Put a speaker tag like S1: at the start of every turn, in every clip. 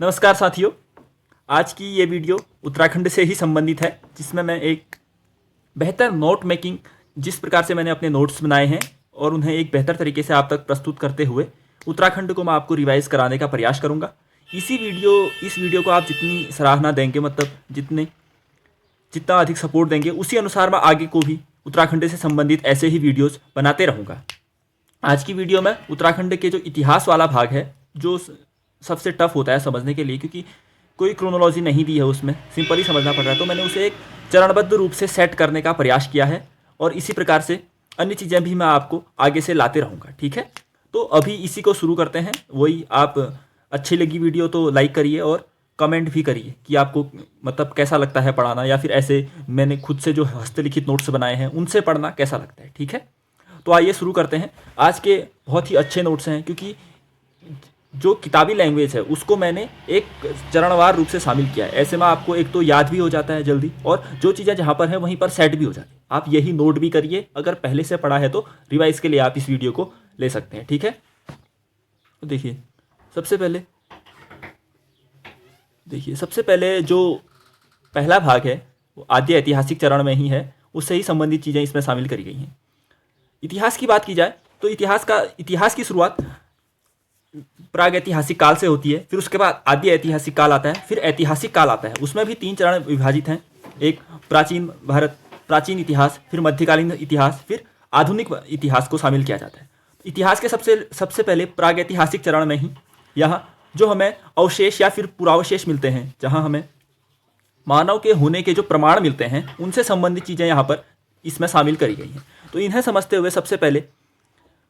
S1: नमस्कार साथियों। आज की ये वीडियो उत्तराखंड से ही संबंधित है, जिसमें मैं एक बेहतर नोट मेकिंग, जिस प्रकार से मैंने अपने नोट्स बनाए हैं और उन्हें एक बेहतर तरीके से आप तक प्रस्तुत करते हुए उत्तराखंड को मैं आपको रिवाइज कराने का प्रयास करूंगा। इस वीडियो को आप जितनी सराहना देंगे, मतलब जितना अधिक सपोर्ट देंगे, उसी अनुसार मैं आगे को भी उत्तराखंड से संबंधित ऐसे ही वीडियोज़ बनाते रहूँगा। आज की वीडियो में उत्तराखंड के जो इतिहास वाला भाग है, जो सबसे टफ होता है समझने के लिए, क्योंकि कोई क्रोनोलॉजी नहीं दी है, उसमें सिंपल ही समझना पड़ रहा है, तो मैंने उसे एक चरणबद्ध रूप से सेट करने का प्रयास किया है और इसी प्रकार से अन्य चीज़ें भी मैं आपको आगे से लाते रहूँगा। ठीक है, तो अभी इसी को शुरू करते हैं। वही, आप अच्छी लगी वीडियो तो लाइक करिए और कमेंट भी करिए कि आपको मतलब कैसा लगता है पढ़ाना, या फिर ऐसे मैंने खुद से जो हस्तलिखित नोट्स बनाए हैं उनसे पढ़ना कैसा लगता है। ठीक है, तो आइए शुरू करते हैं। आज के बहुत ही अच्छे नोट्स हैं, क्योंकि जो किताबी लैंग्वेज है उसको मैंने एक चरणवार रूप से शामिल किया है। ऐसे में आपको एक तो याद भी हो जाता है जल्दी, और जो चीज़ें जहाँ पर है वहीं पर सेट भी हो जाती है। आप यही नोट भी करिए, अगर पहले से पढ़ा है तो रिवाइज के लिए आप इस वीडियो को ले सकते हैं। ठीक है, तो सबसे पहले जो पहला भाग है वो आद्य ऐतिहासिक चरण में ही है, उससे ही संबंधित चीज़ें इसमें शामिल करी गई हैं। इतिहास की बात की जाए तो इतिहास की शुरुआत प्राग ऐतिहासिक काल से होती है, फिर उसके बाद आद्य ऐतिहासिक काल आता है, फिर ऐतिहासिक काल आता है। उसमें भी 3 चरण विभाजित हैं, एक प्राचीन इतिहास, फिर मध्यकालीन इतिहास, फिर आधुनिक इतिहास को शामिल किया जाता है। इतिहास के सबसे पहले प्राग ऐतिहासिक चरण में ही यहाँ जो हमें अवशेष या फिर पुरावशेष मिलते हैं, जहाँ हमें मानव के होने के जो प्रमाण मिलते हैं, उनसे संबंधित चीज़ें यहाँ पर इसमें शामिल करी गई हैं। तो इन्हें समझते हुए सबसे पहले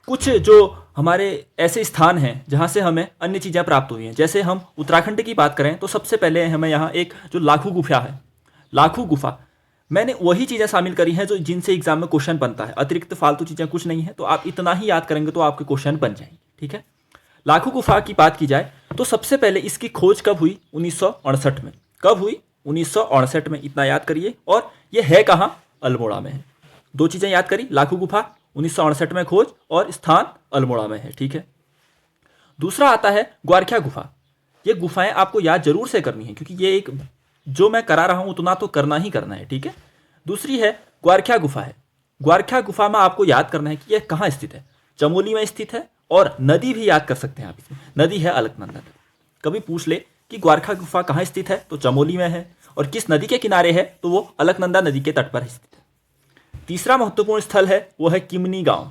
S1: कुछ जो हमारे ऐसे स्थान हैं जहाँ से हमें अन्य चीज़ें प्राप्त हुई हैं, जैसे हम उत्तराखंड की बात करें तो सबसे पहले हमें यहाँ एक जो लाखू गुफा है, लाखू गुफा, मैंने वही चीज़ें शामिल करी हैं जो जिनसे एग्जाम में क्वेश्चन बनता है। अतिरिक्त फालतू चीज़ें कुछ नहीं है, तो आप इतना ही याद करेंगे तो आपके क्वेश्चन बन जाएंगे। ठीक है, लाखू गुफा की बात की जाए तो सबसे पहले इसकी खोज कब हुई? 1968 में। कब हुई? 1968 में, इतना याद करिए। और ये है कहाँ? अल्मोड़ा में है। 2 चीज़ें याद करी, लाखू गुफा 1968 में खोज और स्थान अल्मोड़ा में है। ठीक है, दूसरा आता है ग्वारख्या गुफा। ये गुफाएं आपको याद जरूर से करनी है, क्योंकि ये एक जो मैं करा रहा हूं उतना तो करना ही करना है। ठीक है, दूसरी है ग्वारख्या गुफा है। ग्वारख्या गुफा में आपको याद करना है कि यह कहाँ स्थित है। चमोली में स्थित है, और नदी भी याद कर सकते हैं आप इसमें, नदी है अलकनंदा। कभी पूछ ले कि ग्वारख्या गुफा कहाँ स्थित है, तो चमोली में है, और किस नदी के किनारे है, तो वो अलकनंदा नदी के तट पर स्थित है। तीसरा महत्वपूर्ण स्थल है वो है किमनी गांव।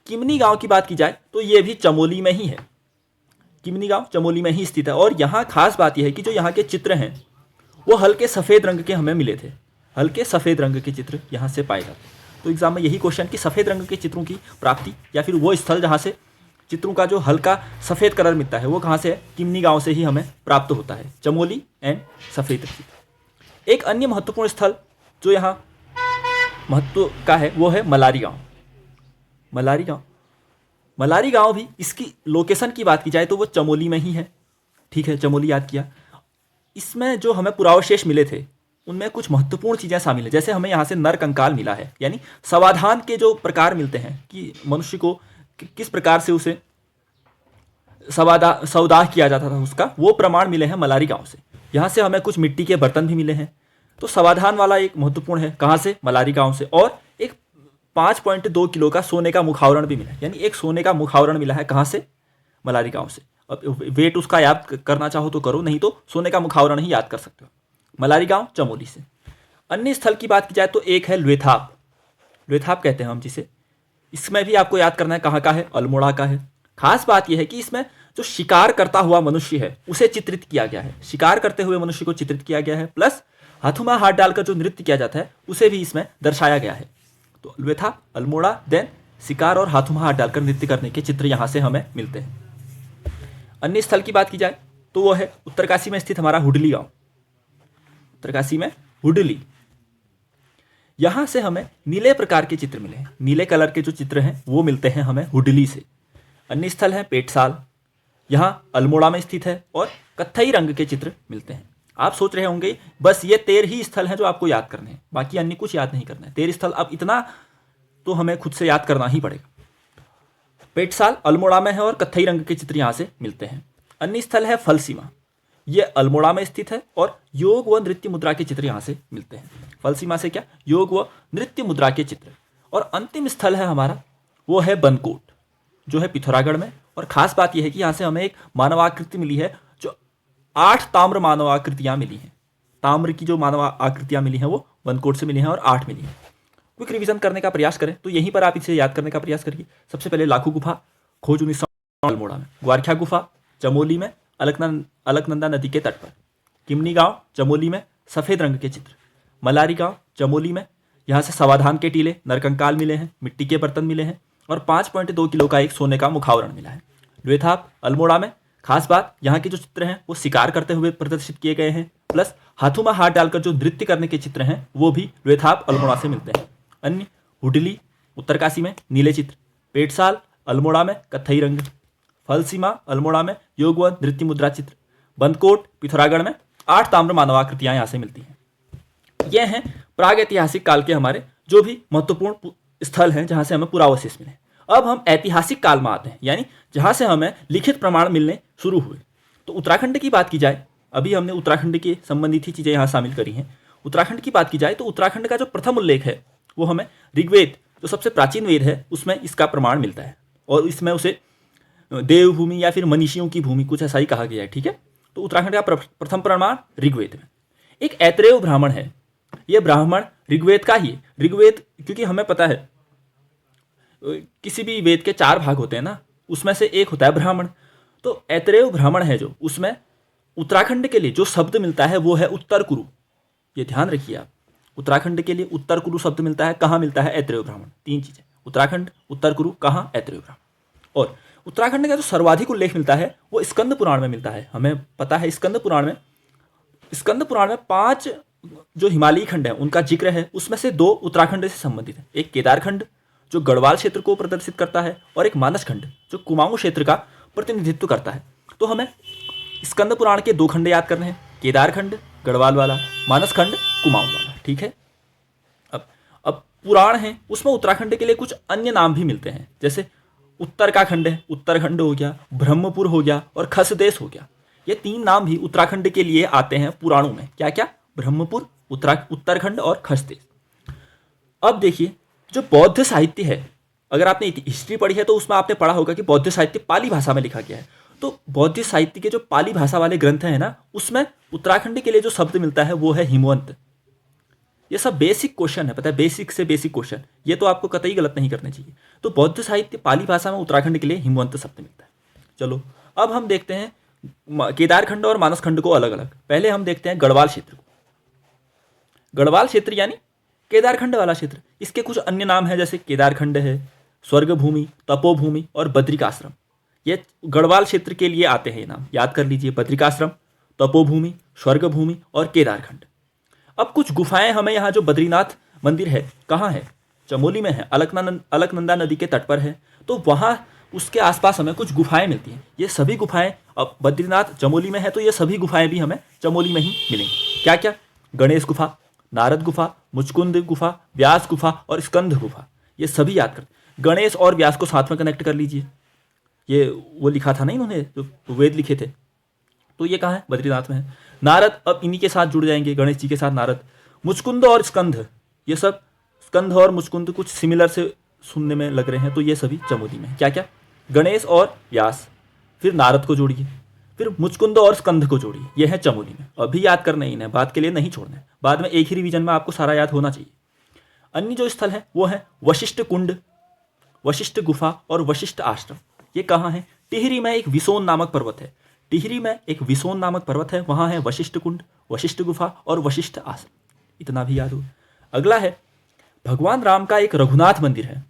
S1: किमनी गांव की बात की जाए तो ये भी चमोली में ही है। किमनी गांव चमोली में ही स्थित है, और यहाँ खास बात यह है कि जो यहाँ के चित्र हैं वो हल्के सफ़ेद रंग के हमें मिले थे। हल्के सफ़ेद रंग के चित्र यहाँ से पाए जाते हैं। तो एग्जाम में यही क्वेश्चन कि सफ़ेद रंग के चित्रों की प्राप्ति, या फिर वो स्थल जहाँ से चित्रों का जो हल्का सफ़ेद कलर मिलता है वो कहाँ से है? किमनी गाँव से ही हमें प्राप्त होता है। चमोली एंड सफ़ेद चित्र। एक अन्य महत्वपूर्ण स्थल जो यहाँ महत्व का है वो है मलारी गांव। मलारी गांव भी, इसकी लोकेशन की बात की जाए तो वो चमोली में ही है। ठीक है, चमोली याद किया। इसमें जो हमें पुरावशेष मिले थे उनमें कुछ महत्वपूर्ण चीज़ें शामिल है, जैसे हमें यहाँ से नर कंकाल मिला है, यानी समाधान के जो प्रकार मिलते हैं कि मनुष्य को किस प्रकार से उसे सवदाह किया जाता था, उसका वो प्रमाण मिले हैं मलारी गाँव से। यहाँ से हमें कुछ मिट्टी के बर्तन भी मिले हैं। तो समाधान वाला एक महत्वपूर्ण है, कहाँ से? मलारी गांव से। और एक 5.2 किलो का सोने का मुखावरण भी मिला है, यानी एक सोने का मुखावरण मिला है, कहाँ से? मलारी गांव से। अब वेट उसका याद करना चाहो तो करो, नहीं तो सोने का मुखावरण ही याद कर सकते हो। मलारी गांव चमोली से। अन्य स्थल की बात की जाए तो एक है लुएथाप। लुएथाप कहते हैं हम जिसे। इसमें भी आपको याद करना है कहाँ का है? अल्मोड़ा का है। खास बात यह है कि इसमें जो शिकार करता हुआ मनुष्य है उसे चित्रित किया गया है। शिकार करते हुए मनुष्य को चित्रित किया गया है, प्लस हाथों में हाथ डालकर जो नृत्य किया जाता है उसे भी इसमें दर्शाया गया है। तो लुएथा, अल्मोड़ा, देन शिकार और हाथों में हाथ डालकर नृत्य करने के चित्र यहाँ से हमें मिलते हैं। अन्य स्थल की बात की जाए तो वो है उत्तरकाशी में स्थित हमारा हुडली गांव। उत्तरकाशी में हुडली, यहाँ से हमें नीले प्रकार के चित्र मिले हैं। नीले कलर के जो चित्र हैं वो मिलते हैं हमें हुडली से। अन्य स्थल है पेटसाल, यहाँ अल्मोड़ा में स्थित है, और कत्थई रंग के चित्र मिलते हैं। आप सोच रहे होंगे बस ये 13 ही स्थल हैं जो आपको याद करने हैं, बाकी अन्य कुछ याद नहीं करना है। 13 स्थल, अब इतना तो हमें खुद से याद करना ही पड़ेगा। पेटसाल अल्मोड़ा में है, और कत्थई रंग के चित्र यहाँ से मिलते हैं। अन्य स्थल है फलसीमा। ये अल्मोड़ा में स्थित है और योग व नृत्य मुद्रा के चित्र यहाँ से मिलते हैं। फल सीमा से क्या, योग व नृत्य मुद्रा के चित्र। और अंतिम स्थल है हमारा, वो है बनकोट, जो है पिथौरागढ़ में। और खास बात यह है कि यहाँ से हमें एक मानवाकृति मिली है, जो 8 ताम्र मानवाकृतियाँ मिली हैं। ताम्र की जो मानव आकृतियाँ मिली हैं वो बनकोट से मिली हैं और 8 मिली हैं। क्विक रिवीजन करने का प्रयास करें तो यहीं पर आप इसे याद करने का प्रयास करिए। सबसे पहले लाखू गुफा, खोज 1900 अल्मोड़ा में। ग्वारख्या गुफा चमोली में, अलकनंदा नदी के तट पर। किमनी गांव चमोली में, सफ़ेद रंग के चित्र। मलारी गांव चमोली में, यहाँ से सवाधान के टीले, नरकंकाल मिले हैं, मिट्टी के बर्तन मिले हैं और 5.2 किलो का एक सोने का मुखावरण मिला है। लुएथाप अल्मोड़ा में। खास बात, यहाँ के जो चित्र हैं वो शिकार करते हुए प्रदर्शित किए गए हैं, प्लस हाथों में हाथ डालकर जो नृत्य करने के चित्र हैं वो भी लुएथाप अल्मोड़ा से मिलते हैं। अन्य हुडली उत्तरकाशी में, नीले चित्र। पेटसाल अल्मोड़ा में, कत्थई रंग। फलसीमा अल्मोड़ा में, योग व नृत्य मुद्रा चित्र। बंदकोट पिथौरागढ़ में 8 ताम्र मानवाकृतियाँ यहाँ से मिलती हैं। ये हैं प्राग ऐतिहासिक काल के हमारे जो भी महत्वपूर्ण स्थल हैं जहाँ से हमें पुरावशेष मिले। अब हम ऐतिहासिक काल में आते हैं, यानी जहाँ से हमें लिखित प्रमाण मिलने शुरू हुए। तो उत्तराखंड की बात की जाए, अभी हमने उत्तराखंड के संबंधित ही चीज़ें यहाँ शामिल करी हैं। उत्तराखंड की बात की जाए तो उत्तराखंड का जो प्रथम उल्लेख है वो हमें ऋग्वेद, जो सबसे प्राचीन वेद है, उसमें इसका प्रमाण मिलता है और इसमें उसे देवभूमि या फिर मनीषियों की भूमि कुछ ऐसा ही कहा गया है। ठीक है, तो उत्तराखंड का प्रथम प्रमाण ऋग्वेद में। एक ऐत्रेय ब्राह्मण है, ये ब्राह्मण ऋग्वेद का ही, ऋग्वेद क्योंकि हमें पता है किसी भी वेद के 4 भाग होते हैं ना, उसमें से एक होता है ब्राह्मण। तो ऐत्रेय ब्राह्मण है जो, उसमें उत्तराखंड के लिए जो शब्द मिलता है वो है उत्तर कुरु। ये ध्यान रखिए आप, उत्तराखंड के लिए उत्तर कुरु शब्द मिलता है। कहाँ मिलता है? ऐत्रेय ब्राह्मण। 3 चीज़ें, उत्तराखंड, उत्तर कुरु, कहाँ? ऐत्रेय ब्राह्मण। और उत्तराखंड का जो सर्वाधिक उल्लेख मिलता है वो स्कंद पुराण में मिलता है। हमें पता है स्कंद पुराण में 5 जो हिमालयी खंड है उनका जिक्र है, उसमें से 2 उत्तराखंड से संबंधित है। एक केदारखंड जो गढ़वाल क्षेत्र को प्रदर्शित करता है और एक मानस खंड जो कुमाऊं क्षेत्र का प्रतिनिधित्व करता है। तो हमें स्कंद पुराण के 2 खंड याद करने हैं, केदारखंड गढ़वाल वाला, मानस खंड कुमाऊं वाला। ठीक है, अब पुराण है उसमें उत्तराखंड के लिए कुछ अन्य नाम भी मिलते हैं, जैसे उत्तर का खंड है, उत्तरखंड हो गया, ब्रह्मपुर हो गया और खसदेश हो गया। ये 3 नाम भी उत्तराखंड के लिए आते हैं पुराणों में। क्या क्या? ब्रह्मपुर, उत्तराखंड और खसदेश। अब देखिए, जो बौद्ध साहित्य है, अगर आपने हिस्ट्री पढ़ी है तो उसमें आपने पढ़ा होगा कि बौद्ध साहित्य पाली भाषा में लिखा गया है। तो बौद्ध साहित्य के जो पाली भाषा वाले ग्रंथ हैं ना, उसमें उत्तराखंड के लिए जो शब्द मिलता है वो है हिमवंत। ये सब बेसिक क्वेश्चन है, पता है, बेसिक से बेसिक क्वेश्चन, ये तो आपको कतई गलत नहीं करने चाहिए। तो बौद्ध साहित्य पाली भाषा में उत्तराखंड के लिए हिमवंत शब्द मिलता है। चलो अब हम देखते हैं केदारखंड और मानसखंड को अलग अलग। पहले हम देखते हैं गढ़वाल क्षेत्र को। गढ़वाल क्षेत्र यानी केदारखंड वाला क्षेत्र, इसके कुछ अन्य नाम हैं, जैसे केदारखंड है, स्वर्ग भूमि, तपोभूमि और बद्रिकाश्रम। ये गढ़वाल क्षेत्र के लिए आते हैं ये नाम, याद कर लीजिए, बद्रिकाश्रम, तपोभूमि, स्वर्ग भूमि और केदारखंड। अब कुछ गुफाएं हमें यहाँ, जो बद्रीनाथ मंदिर है कहाँ है? चमोली में है, अलकनंदा नदी के तट पर है। तो वहाँ उसके आसपास हमें कुछ गुफाएं मिलती हैं। ये सभी गुफाएं, अब बद्रीनाथ चमोली में है तो ये सभी गुफाएं भी हमें चमोली में ही मिलेंगी। क्या क्या? गणेश गुफा, नारद गुफा, मुचकुंद गुफा, व्यास गुफा और स्कंद गुफा। ये सभी याद कर, गणेश और व्यास को साथ में कनेक्ट कर लीजिए। ये वो लिखा था ना इन्होंने, जो वेद लिखे थे, तो ये कहाँ है? बद्रीनाथ में है। नारद अब इन्हीं के साथ जुड़ जाएंगे, गणेश जी के साथ नारद। मुचकुंद और स्कंद, ये सब, स्कंद और मुचकुंद कुछ सिमिलर से सुनने में लग रहे हैं, तो ये सभी चमोली में है। क्या क्या? गणेश और व्यास, फिर नारद को जोड़िए, फिर मुचकुंद और स्कंद को जोड़िए, ये है चमोली में। अभी याद करना ही इन्हें, बात के लिए नहीं छोड़ना है, बाद में एक ही रिवीजन में आपको सारा याद होना चाहिए। अन्य जो स्थल है वो है वशिष्ठ कुंड, वशिष्ठ गुफा और वशिष्ठ आश्रम। ये कहाँ है? टिहरी में एक विसोन नामक पर्वत है। टिहरी में एक विसोन नामक पर्वत है, वहाँ है वशिष्ठ कुंड, वशिष्ठ गुफा और वशिष्ठ आश्रम। इतना भी याद हो। अगला है भगवान राम का एक रघुनाथ मंदिर है।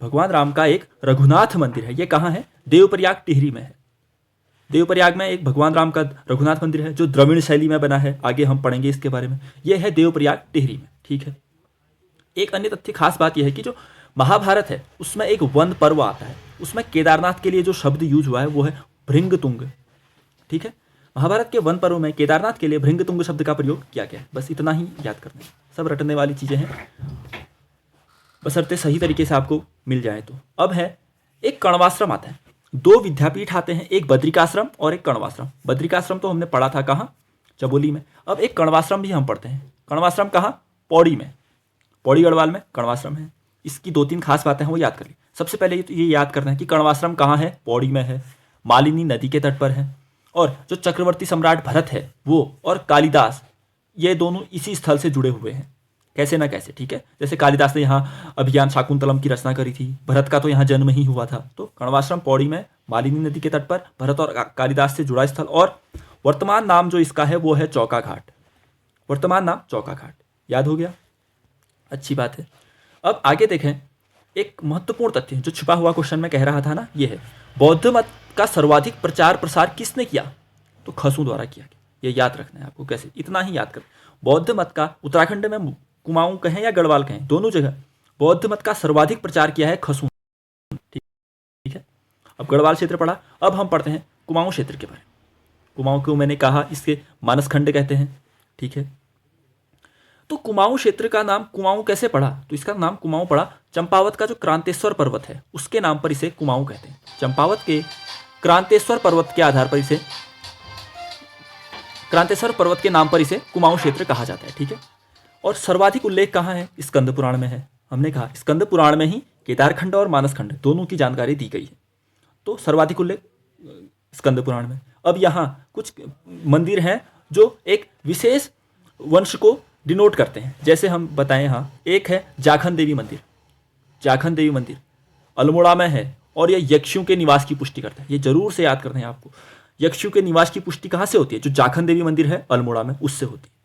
S1: भगवान राम का एक रघुनाथ मंदिर है, ये कहाँ है? देवप्रयाग टिहरी में है। देवप्रयाग में एक भगवान राम का रघुनाथ मंदिर है जो द्रविड़ शैली में बना है, आगे हम पढ़ेंगे इसके बारे में। यह है देवप्रयाग टिहरी में। ठीक है, एक अन्य तथ्य खास बात यह है कि जो महाभारत है उसमें एक वन पर्व आता है, उसमें केदारनाथ के लिए जो शब्द यूज हुआ है वो है भृंगतुंग। ठीक है, महाभारत के वन पर्व में केदारनाथ के लिए भृंगतुंग शब्द का प्रयोग किया गया है। बस इतना ही याद करना है, सब रटने वाली चीज़ें हैं, बशर्ते सही तरीके से आपको मिल जाए तो। अब है एक कण्वाश्रम आता है। दो विद्यापीठ आते हैं, एक बद्रिकाश्रम और एक कण्वाश्रम। बद्रिकाश्रम तो हमने पढ़ा था कहाँ, चमोली में। अब एक कण्वाश्रम भी हम पढ़ते हैं। कण्वाश्रम कहाँ, पौड़ी में, पौड़ी गढ़वाल में कण्वाश्रम है। इसकी दो तीन खास बातें हैं वो याद कर ली। सबसे पहले तो ये याद करना है कि कण्वाश्रम कहाँ है, पौड़ी में है, मालिनी नदी के तट पर है। और जो चक्रवर्ती सम्राट भरत है वो और कालिदास, ये दोनों इसी स्थल से जुड़े हुए हैं कैसे ना कैसे, ठीक है। जैसे कालिदास ने यहाँ अभियान शाकुंतलम की रचना करी थी, भरत का तो यहाँ जन्म ही हुआ था। तो कण्वाश्रम पौड़ी में, मालिनी नदी के तट पर, भरत और कालिदास से जुड़ा स्थल। और वर्तमान नाम जो इसका है वो है चौका घाट। वर्तमान नाम चौका घाट, याद हो गया, अच्छी बात है। अब आगे देखें, एक महत्वपूर्ण तथ्य जो छुपा हुआ क्वेश्चन में कह रहा था ना, ये है बौद्ध मत का सर्वाधिक प्रचार प्रसार किसने किया, तो खसू द्वारा किया गया। ये याद रखना है आपको, कैसे, इतना ही याद कर। बौद्ध मत का उत्तराखंड में कुमाऊं कहें या गढ़वाल कहें, दोनों जगह बौद्ध मत का सर्वाधिक प्रचार किया है खसू, ठीक है। अब गढ़वाल क्षेत्र पढ़ा, अब हम पढ़ते हैं कुमाऊं क्षेत्र के बारे में। कुमाऊं को मैंने कहा इसके मानस खंड कहते हैं, ठीक है। तो कुमाऊं क्षेत्र का नाम कुमाऊं कैसे पड़ा, तो इसका नाम कुमाऊं पड़ा चंपावत का जो क्रांतेश्वर पर्वत है उसके नाम पर इसे कुमाऊं कहते हैं। चंपावत के क्रांतेश्वर पर्वत के आधार पर इसे, क्रांतेश्वर पर्वत के नाम पर इसे कुमाऊं क्षेत्र कहा जाता है, ठीक है। और सर्वाधिक उल्लेख कहाँ है, स्कंद पुराण में है। हमने कहा स्कंद पुराण में ही केदारखंड और मानसखंड दोनों की जानकारी दी गई है। तो सर्वाधिक उल्लेख स्कंद पुराण में। अब यहाँ कुछ मंदिर हैं जो एक विशेष वंश को डिनोट करते हैं। जैसे हम बताएं, यहाँ एक है जाखन देवी मंदिर। जाखन देवी मंदिर अल्मोड़ा में है और यह यक्षियों के निवास की पुष्टि करता है। ये जरूर से याद करते हैं आपको। यक्षियों के निवास की पुष्टि कहाँ से होती है, जो जाखन देवी मंदिर है अल्मोड़ा में उससे होती है।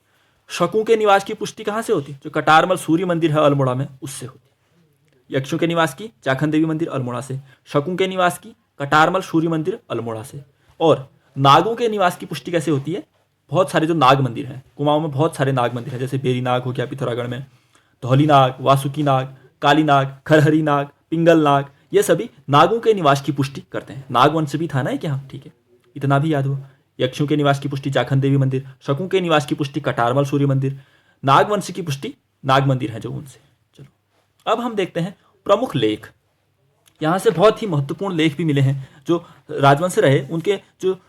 S1: शकुओं के निवास की पुष्टि कहाँ से होती है, जो कटारमल सूर्य मंदिर है अल्मोड़ा में उससे होती है। यक्षों के निवास की जाखन देवी मंदिर अल्मोड़ा से, शकुओं के निवास की कटारमल सूर्य मंदिर अल्मोड़ा से। और नागों के निवास की पुष्टि कैसे होती है, बहुत सारे जो नाग मंदिर हैं कुमाऊं में, बहुत सारे नाग मंदिर हैं। जैसे बेरी नाग हो गया पिथौरागढ़ में, धौली नाग, वासुकी नाग, काली नाग, खरहरी नाग, पिंगल नाग, ये सभी नागों के निवास की पुष्टि करते हैं। नागवंश भी था ना एक यहाँ, ठीक है, इतना भी याद हो। यक्षों के निवास की पुष्टि जाखन देवी मंदिर, शकुओं के निवास की पुष्टि कटारमल सूर्य मंदिर, नागवंश की पुष्टि नाग मंदिर है जो उनसे। चलो अब हम देखते हैं प्रमुख लेख। यहाँ से बहुत ही महत्वपूर्ण लेख भी मिले हैं। जो राजवंश रहे उनके जो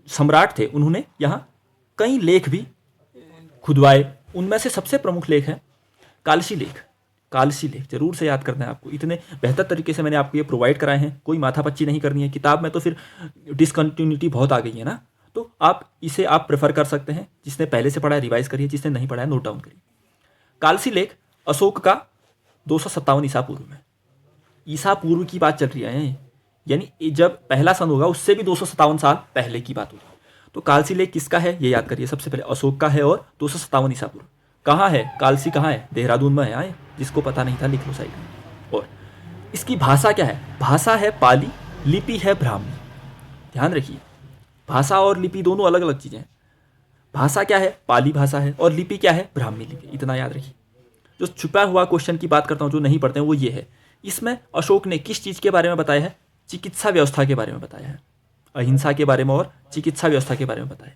S1: सम्राट थे उन्होंने यहाँ कई लेख भी खुदवाए। उनमें से सबसे प्रमुख लेख है कालसी लेख। कालसी लेख जरूर से याद करना है आपको। इतने बेहतर तरीके से मैंने आपको ये प्रोवाइड कराए हैं, कोई माथापच्ची नहीं करनी है। किताब में तो फिर डिसकंटिन्यूटी बहुत आ गई है ना, तो आप इसे आप प्रेफर कर सकते हैं। जिसने पहले से पढ़ा है रिवाइज करिए, जिसने नहीं पढ़ा है नोट डाउन करिए। कालसी लेख अशोक का 257 ईसा पूर्व में, ईसा पूर्व की बात चल रही है, यानी जब पहला सन होगा उससे भी 257 साल पहले की बात होगी। तो कालसी लेख किसका है ये याद करिए। सबसे पहले अशोक का है और 257 ईसा पूर्व। कहाँ है कालसी, कहाँ है, देहरादून में है। आए जिसको पता नहीं था लिख लो साइड में। और इसकी भाषा क्या है, भाषा है पाली, लिपि है ब्राह्मी। ध्यान रखिए, भाषा और लिपि दोनों अलग अलग चीज़ें हैं। भाषा क्या है, पाली भाषा है, और लिपि क्या है, ब्राह्मी लिपि। इतना याद रखिए। जो छुपा हुआ क्वेश्चन की बात करता हूँ, जो नहीं पढ़ते हैं, वो ये है, इसमें अशोक ने किस चीज़ के बारे में बताया है, चिकित्सा व्यवस्था के बारे में बताया है, अहिंसा के बारे में और चिकित्सा व्यवस्था के बारे में बताया।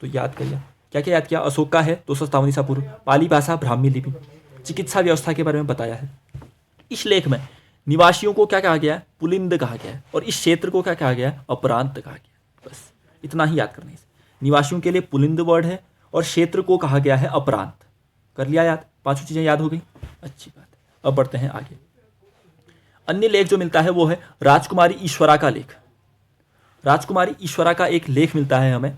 S1: तो याद करिए क्या क्या याद किया। अशोक का है 257 ईसा पूर्व, पाली भाषा, ब्राह्मी लिपि, चिकित्सा व्यवस्था के बारे में बताया है। इस लेख में निवासियों को क्या कहा गया है, पुलिंद कहा गया है, और इस क्षेत्र को क्या कहा गया है, अपरांत कहा गया है। बस इतना ही याद करना है। निवासियों के लिए पुलिंद वर्ड है और क्षेत्र को कहा गया है अपरांत। कर लिया याद, पांचों चीजें याद हो गई, अच्छी बात है। अब बढ़ते हैं आगे। अन्य लेख जो मिलता है वो है राजकुमारी ईश्वरा का लेख। राजकुमारी ईश्वरा का एक लेख मिलता है हमें।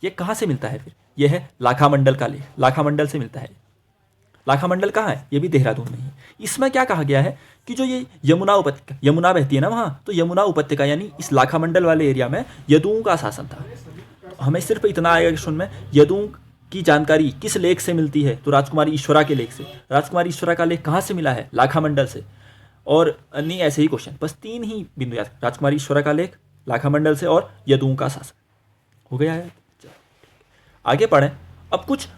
S1: ये कहाँ से मिलता है फिर, ये है लाखामंडल का लेख, लाखामंडल से मिलता है। लाखामंडल कहाँ है, ये भी देहरादून में ही। इसमें क्या कहा गया है कि जो ये यमुना उपत्यका, यमुना बहती है ना वहाँ, तो यमुना उपत्यका यानी इस लाखामंडल वाले एरिया में यदुओं का शासन था। हमें सिर्फ इतना आएगा कि सुन में यदुओं की जानकारी किस लेख से मिलती है, तो राजकुमारी ईश्वरा के लेख से। राजकुमारी ईश्वरा का लेख कहाँ से मिला है, लाखामंडल से। और नहीं ऐसे ही क्वेश्चन, बस 3 ही बिंदु याद, राजकुमारी ईश्वरा का लेख, लाखामंडल से और यदुओं का शासन। हो गया है। आगे पढ़ें। अब कुछ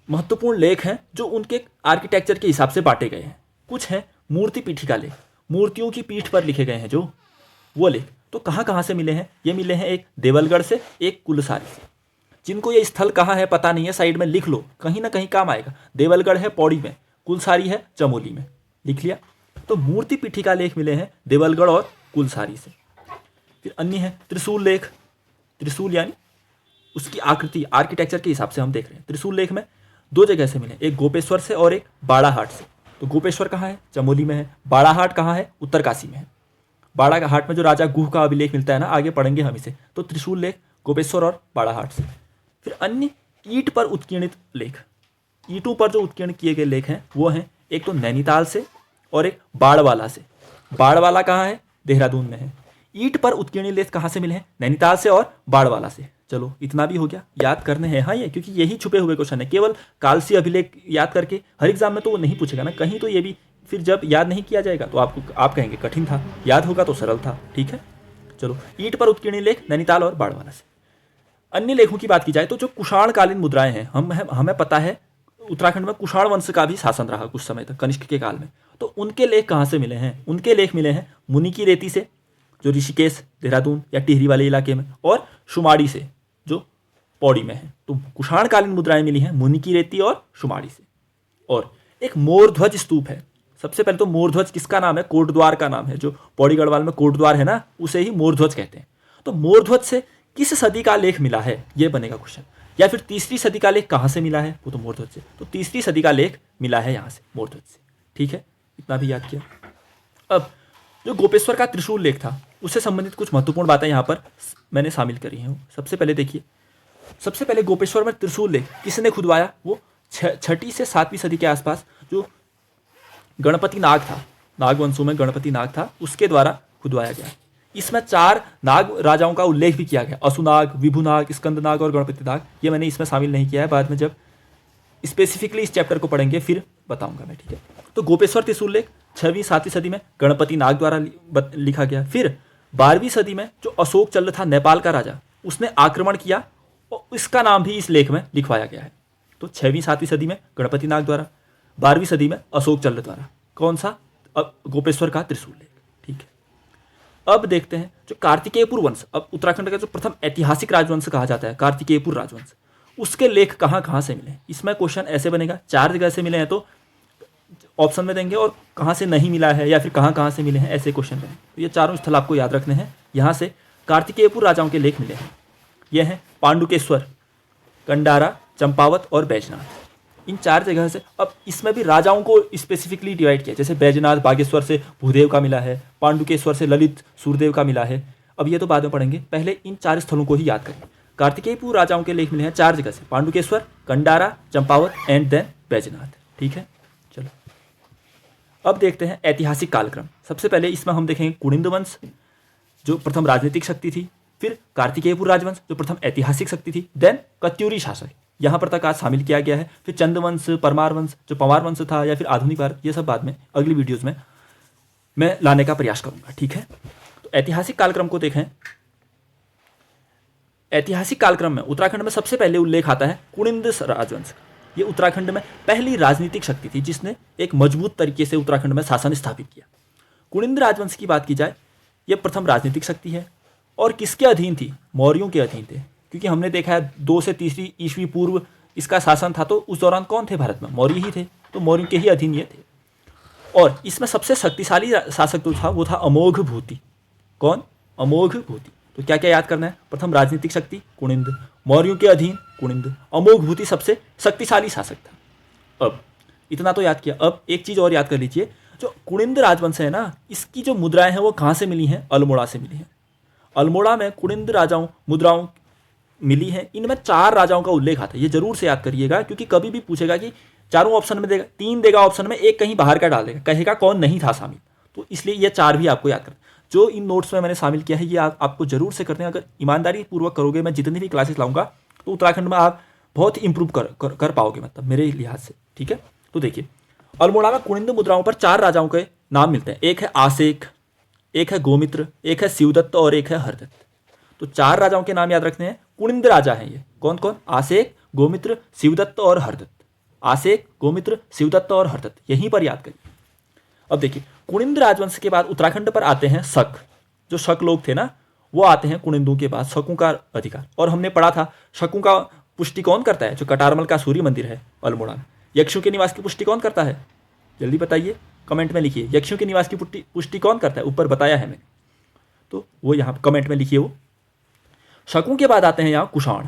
S1: महत्वपूर्ण लेख हैं जो उनके आर्किटेक्चर के हिसाब से बांटे गए हैं। कुछ हैं मूर्ति पीठिका लेख, मूर्तियों की पीठ पर लिखे गए हैं जो वो लेख। तो कहाँ कहाँ से मिले हैं, ये मिले हैं एक देवलगढ़ से, एक कुलसारी से। जिनको ये स्थल कहाँ है पता नहीं है, साइड में लिख लो, कहीं ना कहीं काम आएगा। देवलगढ़ है पौड़ी में, कुलसारी है चमोली में, लिख लिया। तो मूर्ति पीठिका लेख मिले हैं देवलगढ़ और कुलसारी से। फिर अन्य है त्रिशूल लेख। त्रिशूल यानी उसकी आकृति आर्किटेक्चर के हिसाब से हम देख रहे हैं। त्रिशूल लेख में दो जगह से मिले, एक गोपेश्वर से और एक बाड़ाहाट से। तो गोपेश्वर कहाँ है? चमोली में है। बाड़ाहाट कहाँ है? उत्तरकाशी में है। बाड़ाहाट में जो राजा गुह का अभिलेख मिलता है ना, आगे पढ़ेंगे हम इसे। तो त्रिशूल लेख गोपेश्वर और बाड़ाहाट से। फिर अन्य ईंट पर उत्कीर्णित लेख। ईंटों पर जो उत्कीर्ण किए गए लेख हैं वो हैं एक तो नैनीताल से और एक बाड़वाला से। बाड़वाला कहाँ है? देहरादून में है। ईंट पर उत्कीर्ण लेख कहाँ से मिले हैं? नैनीताल से और बाड़वाला से। चलो इतना भी हो गया, याद करने हैं हाँ ये, क्योंकि यही छुपे हुए क्वेश्चन है। केवल कालसी अभिलेख याद करके हर एग्जाम में तो वो नहीं पूछेगा ना, कहीं तो ये भी फिर जब याद नहीं किया जाएगा तो आप कहेंगे कठिन था, याद होगा तो सरल था। ठीक है, चलो ईंट पर उत्कीर्ण लेख नैनीताल और बाड़वाला से। अन्य लेखों की बात की जाए तो जो कुषाणकालीन मुद्राएं हैं, हमें पता है उत्तराखंड में कुषाण वंश का भी शासन रहा कुछ समय तक, कनिष्क के काल में। तो उनके लेख कहाँ से मिले हैं? उनके लेख मिले हैं मुनि की रेती से, जो ऋषिकेश, देहरादून या टिहरी वाले इलाके में, और शुमाड़ी से जो पौड़ी में है। तो कुषाणकालीन मुद्राएं मिली हैं मुनि की रेती और शुमाड़ी से। और एक मोरध्वज स्तूप है। सबसे पहले तो मोरध्वज किसका नाम है? कोटद्वार का नाम है। जो पौड़ी गढ़वाल में कोटद्वार है ना, उसे ही मोरध्वज कहते हैं। तो मोरध्वज से किस सदी का लेख मिला है, ये बनेगा क्वेश्चन। या फिर तीसरी सदी का लेख कहाँ से मिला है? वो तो मोरध्वज से। तो तीसरी सदी का लेख मिला है यहाँ से, मोरध्वज से। ठीक है, इतना भी याद किया। अब जो गोपेश्वर का त्रिशूल लेख था उससे संबंधित कुछ महत्वपूर्ण बातें यहाँ पर मैंने शामिल करी हैं। सबसे पहले देखिए, सबसे पहले गोपेश्वर में त्रिशूल लेख किसने खुदवाया? वो 6वीं से 7वीं सदी के आसपास जो गणपति नाग था, नागवंशों में गणपति नाग था, उसके द्वारा खुदवाया गया। इसमें 4 नाग राजाओं का उल्लेख भी किया गया, असुनाग, विभुनाग, स्कंदनाग और गणपति नाग। ये मैंने इसमें शामिल नहीं किया है, बाद में जब स्पेसिफिकली इस चैप्टर को पढ़ेंगे फिर बताऊंगा मैं। ठीक है, तो गोपेश्वर त्रिशूल लेख 6वीं 7वीं सदी में गणपति नाग द्वारा लिखा गया। फिर 12वीं सदी में जो अशोक चल्ल था नेपाल का राजा, उसने आक्रमण किया और इसका नाम भी इस लेख में लिखवाया गया है। तो 6वीं 7वीं सदी में गणपति नाग द्वारा, 12वीं सदी में अशोक चल्ल द्वारा। कौन सा? गोपेश्वर का त्रिशूल लेख। ठीक है, अब देखते हैं जो कार्तिकेयपुर वंश, अब उत्तराखंड का जो प्रथम ऐतिहासिक राजवंश कहा जाता है कार्तिकेयपुर राजवंश, उसके लेख कहाँ कहाँ से मिले। इसमें क्वेश्चन ऐसे बनेगा, 4 जगह से मिले हैं तो ऑप्शन में देंगे, और कहाँ से नहीं मिला है या फिर कहाँ कहाँ से मिले हैं, ऐसे क्वेश्चन बने। तो ये चारों स्थल आपको याद रखने हैं। यहाँ से कार्तिकेयपुर राजाओं के लेख मिले हैं। ये हैं पांडुकेश्वर, कंडारा, चंपावत और बैजनाथ। इन 4 जगह से। अब इसमें भी राजाओं को स्पेसिफिकली डिवाइड किया, जैसे बैजनाथ बागेश्वर से भूदेव का मिला है, पांडुकेश्वर से ललित सूरदेव का मिला है। अब ये तो बाद में पढ़ेंगे, पहले इन 4 स्थलों को ही याद करें। कार्तिकेयपुर राजाओं के लेख मिले हैं 4 जगह से, पांडुकेश्वर, कंडारा, चंपावत एंड देन बैजनाथ। ठीक है, चलो अब देखते हैं ऐतिहासिक कालक्रम। सबसे पहले इसमें हम देखेंगे कुणिंद वंश जो प्रथम राजनीतिक शक्ति थी, फिर कार्तिकेयपुर राजवंश जो प्रथम ऐतिहासिक शक्ति थी, देन कत्यूरी शासक यहाँ पर तक आज शामिल किया गया है। फिर चंदवंश, परमार वंश जो पंवार वंश था, या फिर आधुनिक भारत, ये सब बाद में अगली वीडियोज़ में मैं लाने का प्रयास करूंगा। ठीक है, तो ऐतिहासिक कालक्रम को देखें। ऐतिहासिक कालक्रम में उत्तराखंड में सबसे पहले उल्लेख आता है कुणिंद राजवंश। ये उत्तराखंड में पहली राजनीतिक शक्ति थी जिसने एक मजबूत तरीके से उत्तराखंड में शासन स्थापित किया। कुणिंद राजवंश की बात की जाए, ये प्रथम राजनीतिक शक्ति है और किसके अधीन थी? मौर्यों के अधीन थे, क्योंकि हमने देखा है 2 से 3 ईस्वी पूर्व इसका शासन था। तो उस दौरान कौन थे भारत में? मौर्य ही थे। तो मौर्यों के ही अधीन ये थे। और इसमें सबसे शक्तिशाली शासक जो था वो था अमोघ भूति। कौन? अमोघ भूति। तो क्या क्या याद करना है? प्रथम राजनीतिक शक्ति कुणिंद, मौर्यों के अधीन कुणिंद, अमोघ भूति सबसे शक्तिशाली शासक था। अब इतना तो याद किया। अब एक चीज़ और याद कर लीजिए, जो कुणिंद राजवंश है ना, इसकी जो मुद्राएं हैं वो कहाँ से मिली हैं? अल्मोड़ा से मिली हैं। अल्मोड़ा में कुणिंद राजाओं मुद्राओं मिली हैं। इनमें 4 राजाओं का उल्लेख आता है, ये जरूर से याद करिएगा, क्योंकि कभी भी पूछेगा कि चारों ऑप्शन में देगा, 3 देगा ऑप्शन में, एक कहीं बाहर का डाल देगा, कहेगा कौन नहीं था शामिल। तो इसलिए ये 4 भी आपको याद करना। जो इन नोट्स में मैंने शामिल किया है ये आपको जरूर से करने हैं। अगर ईमानदारी पूर्वक करोगे, मैं जितनी भी क्लासेस लाऊंगा तो उत्तराखंड में आप बहुत ही इंप्रूव कर पाओगे, मतलब मेरे लिहाज से। ठीक है, तो देखिए अल्मोड़ा में कुणिंद मुद्राओं पर 4 राजाओं के नाम मिलते हैं। एक है आसेक, एक है गोमित्र, एक है शिवदत्त और एक है हरदत्त। तो 4 राजाओं के नाम याद रखने हैं। कुणिंद राजा हैं ये। कौन कौन? आसेक, गोमित्र, शिवदत्त और हरदत्त। आसेक, गोमित्र, शिवदत्त और हरदत्त, यहीं पर याद करिए। अब देखिए कुणिंद राजवंश के बाद उत्तराखंड पर आते हैं शक। जो शक लोग थे ना, वो आते हैं कुणिंदों के बाद, शकों का अधिकार। और हमने पढ़ा था शकों का पुष्टि कौन करता है? जो कटारमल का सूर्य मंदिर है अल्मोड़ा में। यक्षों के निवास की पुष्टि कौन करता है? जल्दी बताइए, कमेंट में लिखिए। यक्षों के निवास की पुष्टि कौन करता है? ऊपर बताया है मैंने। तो वो यहाँ कमेंट में लिखिए। वो शकों के बाद आते हैं यहाँ कुषाण।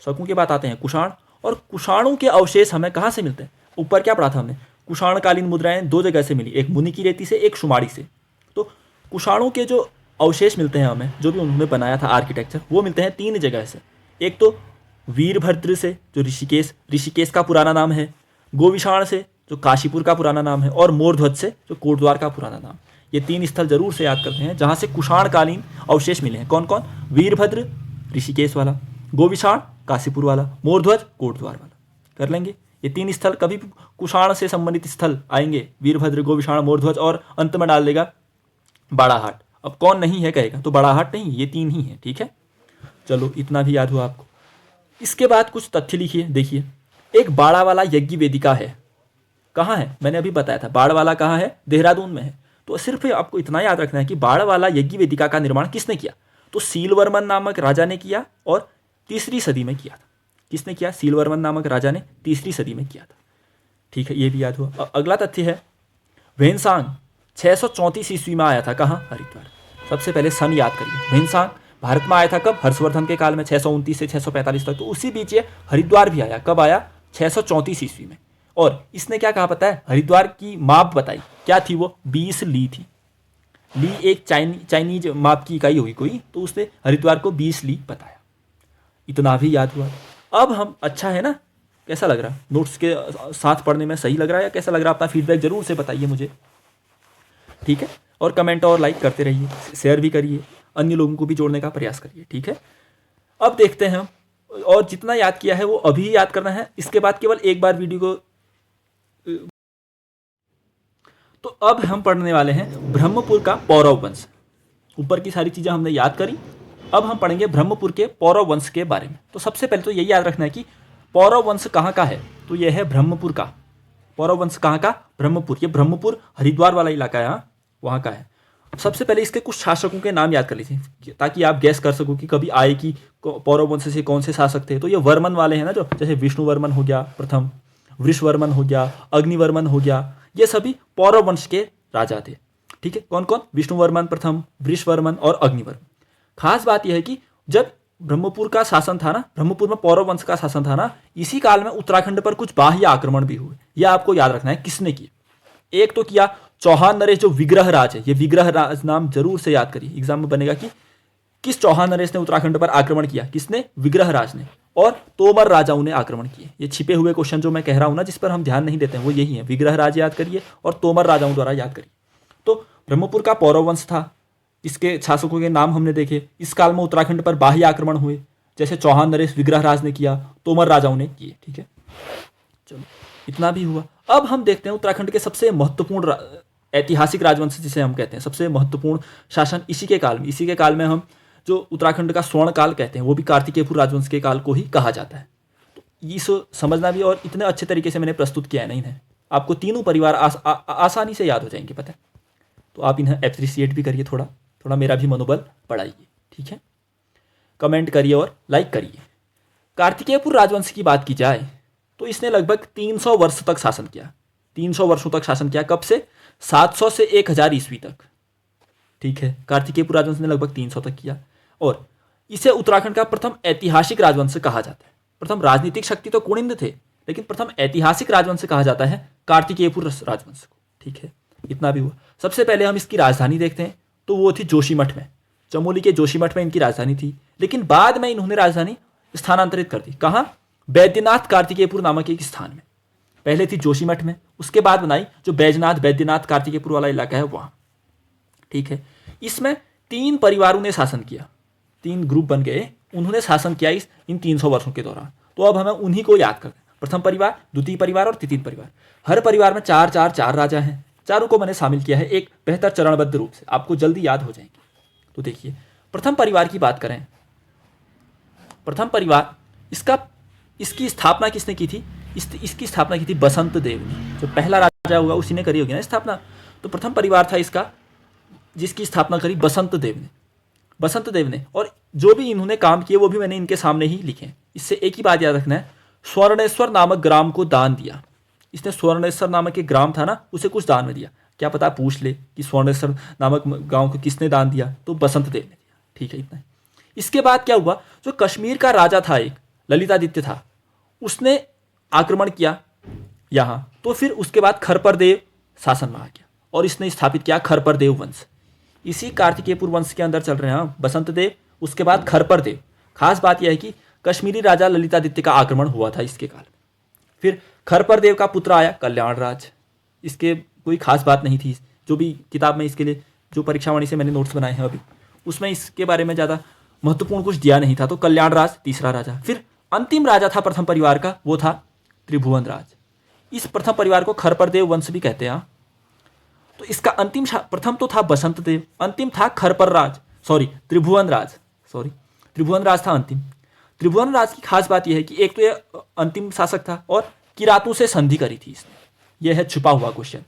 S1: शकों के बाद आते हैं कुषाण, और कुषाणों के अवशेष हमें कहाँ से मिलते हैं? ऊपर क्या पढ़ा था हमने? कुषाणकालीन मुद्राएं दो जगह से मिली, एक मुनि की रेती से, एक शुमाड़ी से। तो कुषाणों के जो अवशेष मिलते हैं हमें, जो भी उन्होंने बनाया था आर्किटेक्चर, वो मिलते हैं 3 जगह से। एक तो वीरभद्र से, जो ऋषिकेश का पुराना नाम है, गोविषाण से, जो काशीपुर का पुराना नाम है, और मोरध्वज से, जो कोटद्वार का पुराना नाम। ये 3 स्थल जरूर से याद करते हैं जहाँ से कुषाणकालीन अवशेष मिले हैं। कौन कौन? वीरभद्र ऋषिकेश वाला, गोविषाण काशीपुर वाला, मोरध्वज कोटद्वार वाला। कर लेंगे ये 3 स्थल। कभी कुषाण से संबंधित स्थल आएंगे, वीरभद्र, गोविषाण, मोरध्वज, और अंत में डाल देगा बाड़ाहाट। अब कौन नहीं है कहेगा, तो बाड़ाहाट नहीं, ये 3 ही हैं। ठीक है, चलो इतना भी याद हुआ आपको। इसके बाद कुछ तथ्य लिखिए। देखिए, एक बाड़ा वाला यज्ञ वेदिका है। कहाँ है? मैंने अभी बताया था, बाड़ वाला कहाँ है? देहरादून में है। तो सिर्फ आपको इतना याद रखना है कि बाड़ वाला यज्ञ वेदिका का निर्माण किसने किया? तो सीलवर्मन नामक राजा ने किया, और 3री सदी में किया था। किसने किया? सीलवर्मन नामक राजा ने 3री सदी में किया था। ठीक है, ये भी याद हुआ। अगला तथ्य है भैंसांग 634 ईस्वी में आया था। कहाँ? हरिद्वार। सबसे पहले सन याद करिए। भैंसांग भारत में आया था कब? हर्षवर्धन के काल में, 629 से 645 तक। तो उसी बीच ये हरिद्वार भी आया। कब आया? 634 ईस्वी में। और इसने क्या कहा पता है? हरिद्वार की माप बताई। क्या थी वो? 20 ली थी। ली एक चाइनीज माप की इकाई होगी कोई, तो उसने हरिद्वार को 20 ली बताया। इतना भी याद हुआ। अब हम, अच्छा है ना? कैसा लग रहा? नोट्स के साथ पढ़ने में सही लग रहा है या कैसा लग रहा? अपना फीडबैक जरूर से बताइए मुझे। ठीक है, और कमेंट और लाइक करते रहिए, शेयर भी करिए, अन्य लोगों को भी जोड़ने का प्रयास करिए। ठीक है, अब देखते हैं हम, और जितना याद किया है वो अभी याद करना है। इसके बाद केवल एक बार वीडियो को। तो अब हम पढ़ने वाले हैं ब्रह्मपुर का पौरव वंश। ऊपर की सारी चीजें हमने याद करी, अब हम पढ़ेंगे ब्रह्मपुर के पौरव वंश के बारे में। तो सबसे पहले तो यही याद रखना है कि पौरव वंश कहाँ का है? तो यह है ब्रह्मपुर का। पौरव वंश कहाँ का? ब्रह्मपुर। ये ब्रह्मपुर हरिद्वार वाला इलाका है, वहाँ का है। सबसे पहले इसके कुछ शासकों के नाम याद कर लीजिए, ताकि आप गैस कर सको कि कभी आए कि पौरव वंश से कौन से शासक थे। तो ये वर्मन वाले हैं ना, जो जैसे विष्णुवर्मन हो गया प्रथम, वृषवर्मन हो गया, अग्निवर्मन हो गया, ये सभी पौरव वंश के राजा थे। ठीक है, कौन कौन? विष्णुवर्मन प्रथम, वृषवर्मन और अग्निवर्मन। खास बात यह है कि जब ब्रह्मपुर का शासन था ना, ब्रह्मपुर में पौरव वंश का शासन था ना, इसी काल में उत्तराखंड पर कुछ बाह्य आक्रमण भी हुए। यह आपको याद रखना है किसने किया। एक तो किया चौहान नरेश, जो विग्रह राज है। ये विग्रह राज नाम जरूर से याद करिए, एग्जाम में बनेगा कि किस चौहान नरेश ने उत्तराखंड पर आक्रमण किया? किसने? विग्रह राज ने। और तोमर राजाओं ने आक्रमण किए। ये छिपे हुए क्वेश्चन जो मैं कह रहा हूं ना, जिस पर हम ध्यान नहीं देते हैं, वो यही है। विग्रह राज याद करिए और तोमर राजाओं द्वारा याद करिए। तो ब्रह्मपुर का पौरव वंश था, इसके शासकों के नाम हमने देखे। इस काल में उत्तराखंड पर बाह्य आक्रमण हुए, जैसे चौहान नरेश विग्रह राज ने किया, तोमर राजाओं ने किए। ठीक है, चलो इतना भी हुआ। अब हम देखते हैं उत्तराखंड के सबसे महत्वपूर्ण ऐतिहासिक राजवंश जिसे हम कहते हैं, सबसे महत्वपूर्ण शासन इसी के काल में। इसी के काल में हम जो उत्तराखंड का स्वर्ण काल कहते हैं, वो भी कार्तिकेयपुर राजवंश के काल को ही कहा जाता है। तो इसे समझना भी, और इतने अच्छे तरीके से मैंने प्रस्तुत किया है ना इन्हें, आपको तीनों परिवार आसानी से याद हो जाएंगे, पता है। तो आप इन्हें एप्रिसिएट भी करिए, थोड़ा थोड़ा मेरा भी मनोबल बढ़ाइए। ठीक है, कमेंट करिए और लाइक करिए। कार्तिकेयपुर राजवंश की बात की जाए तो इसने लगभग 300 वर्ष तक शासन किया। 300 वर्षों तक शासन किया। कब से? 700 से 1000 ईस्वी तक। ठीक है, कार्तिकेयपुर राजवंश ने लगभग 300 तक किया, और इसे उत्तराखंड का प्रथम ऐतिहासिक राजवंश कहा जाता है। प्रथम राजनीतिक शक्ति तो कुणिंद थे, लेकिन प्रथम ऐतिहासिक राजवंश कहा जाता है कार्तिकेयपुर राजवंश को। ठीक है, इतना भी हुआ। सबसे पहले हम इसकी राजधानी देखते हैं, तो वो थी जोशीमठ में। चमोली के जोशीमठ में इनकी राजधानी थी, लेकिन बाद में इन्होंने राजधानी स्थानांतरित कर दी। कहाँ? बैद्यनाथ कार्तिकेयपुर नामक एक स्थान में। पहले थी जोशीमठ में, उसके बाद बनाई जो बैद्यनाथ कार्तिकेयपुर वाला इलाका है वहाँ। ठीक है, इसमें 3 परिवारों ने शासन किया, 3 ग्रुप बन गए, उन्होंने शासन किया इन 300 वर्षों के दौरान। तो अब हमें उन्हीं को याद करना है। प्रथम परिवार, द्वितीय परिवार और तृतीय परिवार। हर परिवार में 4 राजा हैं। चारों को मैंने शामिल किया है एक बेहतर चरणबद्ध रूप से, आपको जल्दी याद हो जाएंगे। तो देखिए, प्रथम परिवार की बात करें। प्रथम परिवार, इसकी स्थापना किसने की थी? इसकी स्थापना की थी बसंत देव ने। जो पहला राजा होगा उसी ने करी होगी ना स्थापना। तो प्रथम परिवार था इसका, जिसकी स्थापना करी बसंत देव ने। और जो भी इन्होंने काम किए वो भी मैंने इनके सामने ही लिखे हैं। इससे एक ही बात याद रखना है, स्वर्णेश्वर नामक ग्राम को दान दिया। इसने स्वर्णेश्वर नामक एक ग्राम था ना, उसे कुछ दान में दिया। क्या पता पूछ ले कि स्वर्णेश्वर नामक गांव को किसने दान दिया, तो बसंत देव ने दिया। ठीक है, इतना ही। इसके बाद क्या हुआ, जो कश्मीर का राजा था एक ललितादित्य था, उसने आक्रमण किया यहाँ। तो फिर उसके बाद खरपरदेव शासन में आ गया और इसने स्थापित किया खरपरदेव वंश। इसी कार्तिकेयपुर वंश के अंदर चल रहे हैं हम, बसंत देव, उसके बाद खरपरदेव। खास बात यह है कि कश्मीरी राजा ललितादित्य का आक्रमण हुआ था इसके काल में। फिर खरपरदेव का पुत्र आया कल्याणराज। इसके कोई खास बात नहीं थी, जो भी किताब में इसके लिए जो परीक्षावाणी से मैंने नोट्स बनाए हैं अभी, उसमें इसके बारे में ज़्यादा महत्वपूर्ण कुछ दिया नहीं था। तो कल्याणराज तीसरा राजा। फिर अंतिम राजा था प्रथम परिवार का, वो था त्रिभुवन राज। इस प्रथम परिवार को खरपरदेव वंश भी कहते हैं। तो इसका अंतिम, प्रथम तो था बसंत देव, अंतिम था त्रिभुवन राज था अंतिम। त्रिभुवन राज की खास बात यह है कि एक तो यह अंतिम शासक था और किरातों से संधि करी थी इसने। यह है छुपा हुआ क्वेश्चन,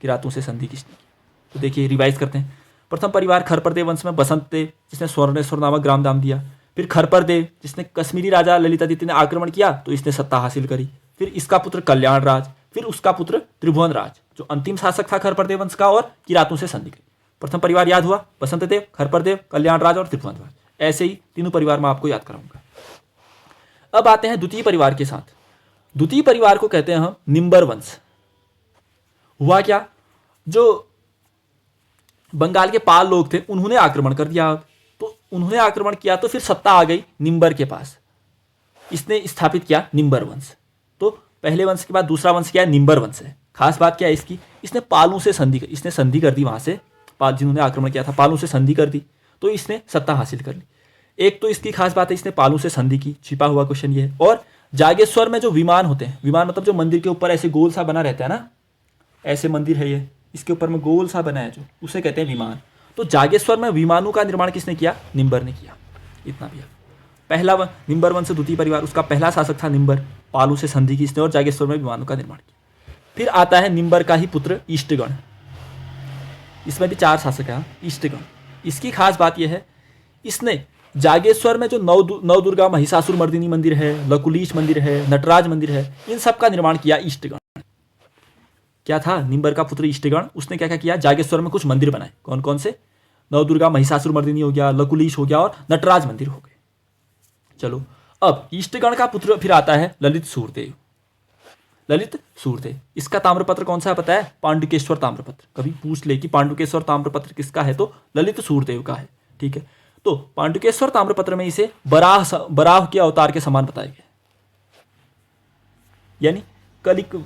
S1: किरातों से संधि किसने की। तो देखिए रिवाइज करते हैं। प्रथम परिवार खरपरदेव वंश में बसंत देव, जिसने स्वर्णेश्वर नामक ग्राम दान दिया। फिर खरपरदेव, जिसने कश्मीरी राजा ललितादित्य ने आक्रमण किया तो इसने सत्ता हासिल करी। फिर इसका पुत्र कल्याण राज, फिर उसका पुत्र त्रिभुवन राज, जो अंतिम शासक था खरपरदेव वंश का और किरातों से संधि करी। प्रथम परिवार याद हुआ, बसंत देव, खरपरदेव, कल्याण राज और त्रिभुवन राज। ऐसे ही तीनों परिवार में आपको याद कराऊंगा। अब आते हैं द्वितीय परिवार के साथ। द्वितीय परिवार को कहते हैं हम निम्बर वंश। हुआ क्या, जो बंगाल के पाल लोग थे उन्होंने आक्रमण कर दिया। तो उन्होंने आक्रमण किया तो फिर सत्ता आ गई निम्बर के पास। इसने स्थापित किया निम्बर वंश। तो पहले वंश के बाद दूसरा वंश क्या है, निम्बर वंश है। खास बात क्या है इसकी, इसने पालों से संधि कर दी। वहां से पाल जिन्होंने आक्रमण किया था, पालों से संधि कर दी, तो इसने सत्ता हासिल कर ली। एक तो इसकी खास बात है, इसने पालों से संधि की, छिपा हुआ क्वेश्चन ये है। और जागेश्वर में जो विमान होते हैं, विमान मतलब जो मंदिर के ऊपर ऐसे गोल सा बना रहता है ना, ऐसे मंदिर है ये, इसके ऊपर में गोल सा बना है जो, उसे कहते हैं विमान। तो जागेश्वर में विमानों का निर्माण किसने किया, निम्बर ने किया। इतना भी है। पहला निम्बर वंश द्वितीय परिवार, उसका पहला शासक था निम्बर। पालू से संधि की इसने और जागेश्वर में विमानों का निर्माण किया। फिर आता है निम्बर का ही पुत्र ईष्टगण। इसमें भी 4 शासक हैं ईष्टगण। इसकी खास बात यह है, इसने जागेश्वर में जो नौ दुर्गा महिषासुर मर्दिनी मंदिर है, लकुलीश मंदिर है, नटराज मंदिर है, इन सब का निर्माण किया ईष्टगण। क्या था, निम्बर का पुत्र ईष्टगण। उसने क्या क्या किया, जागेश्वर में कुछ मंदिर बनाए। कौन कौन से, नौ दुर्गा महिषासुर मर्दिनी हो गया, लकुलीश हो गया और नटराज मंदिर हो गए। चलो, अब ईष्टगण का पुत्र फिर आता है ललित सूरदेव। ललित सूरदेव, इसका ताम्रपत्र कौन सा है पता है, पांडुकेश्वर ताम्रपत्र। कभी पूछ ले कि पांडुकेश्वर ताम्रपत्र किसका है, तो ललित सूरदेव का है। ठीक है, तो पांडुकेश्वर ताम्रपत्र में इसे बराह के अवतार के समान बताया गया। यानी कलिक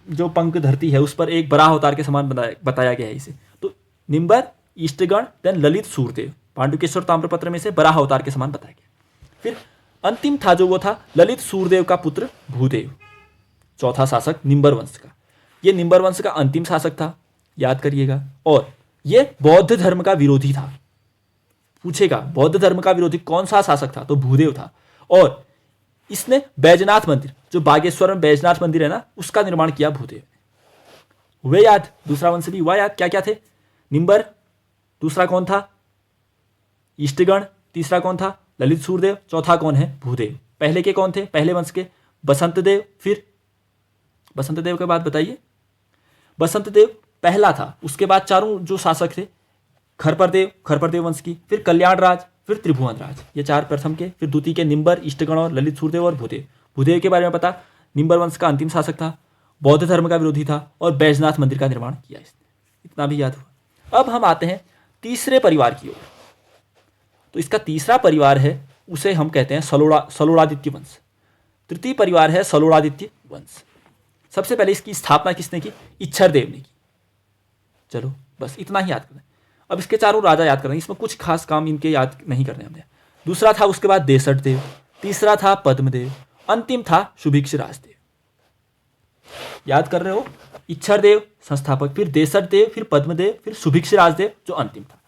S1: जो पंख धरती है उस पर एक बराह अवतार के समान बताया गया है इसे। तो निम्बर, ईष्टगण, देन ललित सूरदेव, पांडुकेश्वर ताम्रपत्र में से बराह अवतार के समान बताया गया। फिर अंतिम था जो, वो था ललित सूरदेव का पुत्र भूदेव, चौथा शासक निम्बर वंश का। ये निम्बर वंश का अंतिम शासक था, याद करिएगा। और ये बौद्ध धर्म का विरोधी था। पूछेगा बौद्ध धर्म का विरोधी कौन सा शासक था, तो भूदेव था। और इसने बैजनाथ मंदिर, जो बागेश्वर में बैजनाथ मंदिर है ना, उसका निर्माण किया भूदेव ने। हुए याद, दूसरा वंश भी हुआ याद। क्या क्या थे, निम्बर, दूसरा कौन था ईष्टगण, तीसरा कौन था ललित सूरदेव, चौथा कौन है भूदेव। पहले के कौन थे, पहले वंश के बसंत देव। फिर बसंत देव के बाद बताइए, बसंत देव पहला था। उसके बाद चारों जो शासक थे, खरपरदेव वंश की, फिर कल्याण राज, फिर त्रिभुवन राज, ये 4 प्रथम के। फिर द्वितीय के निम्बर, ईष्टगण और ललित सूरदेव और भूदेव। भूदेव के बारे में पता, निम्बर वंश का अंतिम शासक था, बौद्ध धर्म का विरोधी था और बैजनाथ मंदिर का निर्माण किया इसने। इतना भी याद हुआ। अब हम आते हैं तीसरे परिवार की ओर। तो इसका तीसरा परिवार है, उसे हम कहते हैं सलोड़ादित्य वंश। तृतीय परिवार है सलोड़ादित्य वंश। सबसे पहले इसकी स्थापना किसने की, इच्छरदेव ने की। चलो बस इतना ही याद करना है। अब इसके चारों राजा याद करना है, इसमें कुछ खास काम इनके याद नहीं करने हमने। दूसरा था उसके बाद देसठ देव, तीसरा था पद्मदेव, अंतिम था सुभिक्ष राजदेव। याद कर रहे हो, इच्छरदेव संस्थापक, फिर देसठ देव, फिर पद्मदेव, फिर सुभिक्ष राजदेव जो अंतिम था।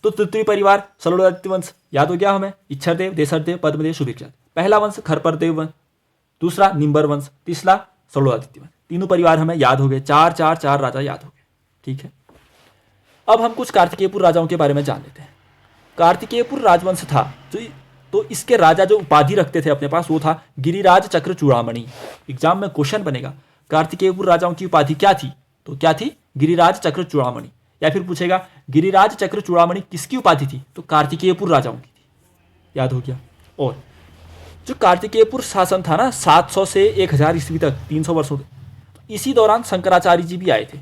S1: तो तृतीय परिवार सलोड़ादित्य वंश याद हो गया हमें, इच्छरदेव, देसठदेव, पद्मदेव, सुभिक्ष। पहला वंश खरपरदेव वंश, दूसरा निम्बर वंश, तीसरा सलोड़ादित्य वंश। तीनों परिवार हमें याद हो गए, 4 राजा याद हो गए। ठीक है, अब हम कुछ कार्तिकेयपुर राजाओं के बारे में जान लेते हैं। कार्तिकेयपुर राजवंश था तो इसके राजा जो उपाधि रखते थे अपने पास, वो था गिरिराज चक्र चूड़ामणि। एग्जाम में क्वेश्चन बनेगा, कार्तिकेयपुर राजाओं की उपाधि क्या थी, तो क्या थी? गिरिराज चक्र चूड़ामणि। या फिर पूछेगा गिरिराज चक्र चूड़ामणि किसकी उपाधि थी? तो कार्तिकेयपुर राजाओं की थी। याद हो गया। और जो कार्तिकेयपुर शासन था ना 700 से 1000 ईस्वी तक 300 वर्षों तक, तो इसी दौरान शंकराचार्य जी भी आए थे।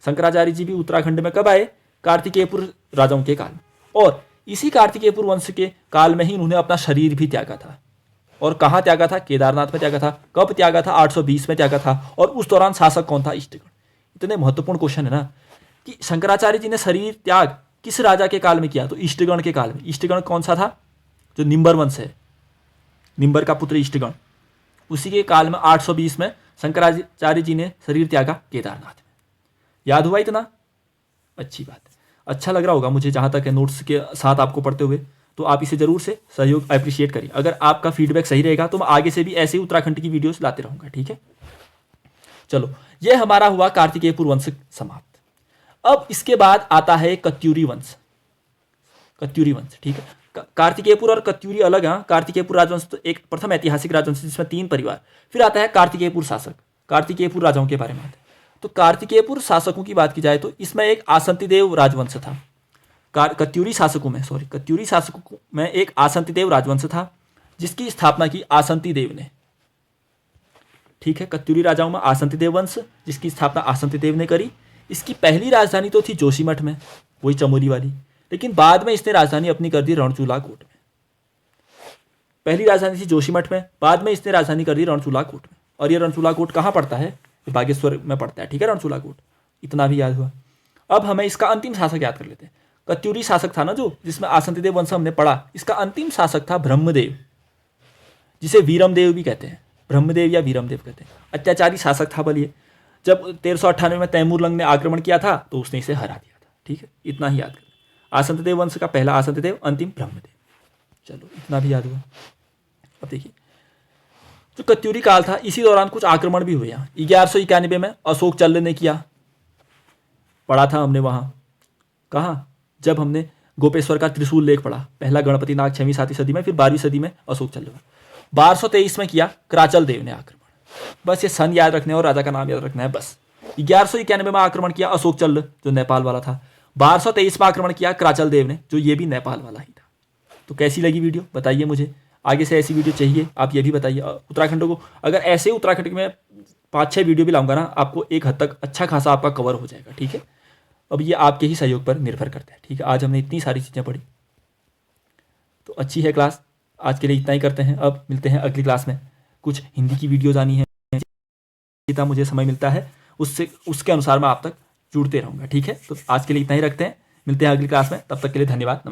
S1: शंकराचार्य जी भी उत्तराखंड में कब आए? कार्तिकेयपुर राजाओं के काल में। और इसी कार्तिकेयपुर वंश के काल में ही उन्होंने अपना शरीर भी त्यागा था। और कहाँ त्यागा था? केदारनाथ में त्यागा था। कब त्यागा था? 820 में त्यागा था। और उस दौरान शासक कौन था? इष्टगण। इतने महत्वपूर्ण क्वेश्चन है ना कि शंकराचार्य जी ने शरीर त्याग किस राजा के काल में किया? तो इष्टगण के काल में। इष्टगण कौन सा था? जो निम्बर वंश है, निम्बर का पुत्र इष्टगण, उसी के काल में 820 में शंकराचार्य जी ने शरीर त्यागा केदारनाथ में। याद हुआ इतना? अच्छी बात है। अच्छा लग रहा होगा मुझे जहाँ तक है नोट्स के साथ आपको पढ़ते हुए, तो आप इसे जरूर से सहयोग अप्रिशिएट करिए। अगर आपका फीडबैक सही रहेगा तो मैं आगे से भी ऐसे ही उत्तराखंड की वीडियोस लाते रहूँगा। ठीक है, चलो ये हमारा हुआ कार्तिकेयपुर वंश समाप्त। अब इसके बाद आता है कत्यूरी वंश। कत्यूरी वंश, ठीक है। कार्तिकेयपुर और कत्यूरी अलग है। कार्तिकेयपुर राजवंश तो एक प्रथम ऐतिहासिक राजवंश जिसमें 3 परिवार। फिर आता है कार्तिकेयपुर शासक। कार्तिकेयपुर राजाओं के बारे में आता है। तो कार्तिकेयपुर शासकों की बात की जाए तो इसमें एक आसंतिदेव राजवंश था। कत्यूरी शासकों में एक आसंतिदेव राजवंश था जिसकी स्थापना की आसंतिदेव ने। ठीक है, कत्यूरी राजाओं में आसंतिदेव वंश जिसकी स्थापना आसंतिदेव ने करी। इसकी पहली राजधानी तो थी जोशीमठ में, वही चमोली वाली, लेकिन बाद में इसने राजधानी अपनी कर दी रणचूला कोट में। पहली राजधानी थी जोशीमठ में, बाद में इसने राजधानी कर दी रणचूला कोट में। और ये रणचूला कोट कहाँ पड़ता है? ये बागेश्वर में पड़ता है। ठीक है, रणचूला कोट, इतना भी याद हुआ। अब हमें इसका अंतिम शासक याद कर लेते हैं। कत्यूरी शासक था ना जो, जिसमें आसंतिदेव वंश हमने पढ़ा, इसका अंतिम शासक था ब्रह्मदेव, जिसे वीरमदेव भी कहते हैं। ब्रह्मदेव या वीरमदेव कहते हैं। अत्याचारी शासक था बलिए। जब 1398 में तैमूरलंग ने आक्रमण किया था तो उसने इसे हरा दिया था। ठीक है, इतना ही याद कर। आसंतिदेव वंश का पहला आसंतिदेव, अंतिम ब्रह्मदेव। चलो इतना भी याद हुआ। अब देखिए जो कत्यूरी काल था, इसी दौरान कुछ आक्रमण भी हुए। 1191 में अशोक चल्ल ने किया, पढ़ा था हमने वहाँ। कहाँ? जब हमने गोपेश्वर का त्रिशूल लेख पढ़ा। पहला गणपति नाग 6वीं 7वीं सदी में, फिर 12वीं सदी में अशोक चल्ल। 1223 में किया कराचल देव ने आक्रमण। बस ये सन याद रखना है और राजा का नाम याद रखना है बस। 1191 में आक्रमण किया अशोक चल्ल जो नेपाल वाला था। 1223 में आक्रमण किया कराचल देव ने जो ये भी नेपाल वाला ही था। तो कैसी लगी वीडियो बताइए मुझे। आगे से ऐसी वीडियो चाहिए आप ये भी बताइए। उत्तराखंड को अगर ऐसे उत्तराखंड में 5-6 वीडियो भी लाऊंगा ना, आपको एक हद तक अच्छा खासा आपका कवर हो जाएगा। ठीक है, अब ये आपके ही सहयोग पर निर्भर करता है। ठीक है, आज हमने इतनी सारी चीज़ें पढ़ी तो अच्छी है क्लास। आज के लिए इतना ही करते हैं। अब मिलते हैं अगली क्लास में। कुछ हिंदी की वीडियोज आनी है, जितना मुझे समय मिलता है उसके अनुसार मैं आप तक जुड़ते रहूँगा। ठीक है, तो आज के लिए इतना ही रखते हैं। मिलते हैं अगली क्लास में, तब तक के लिए धन्यवाद। नमस्कार।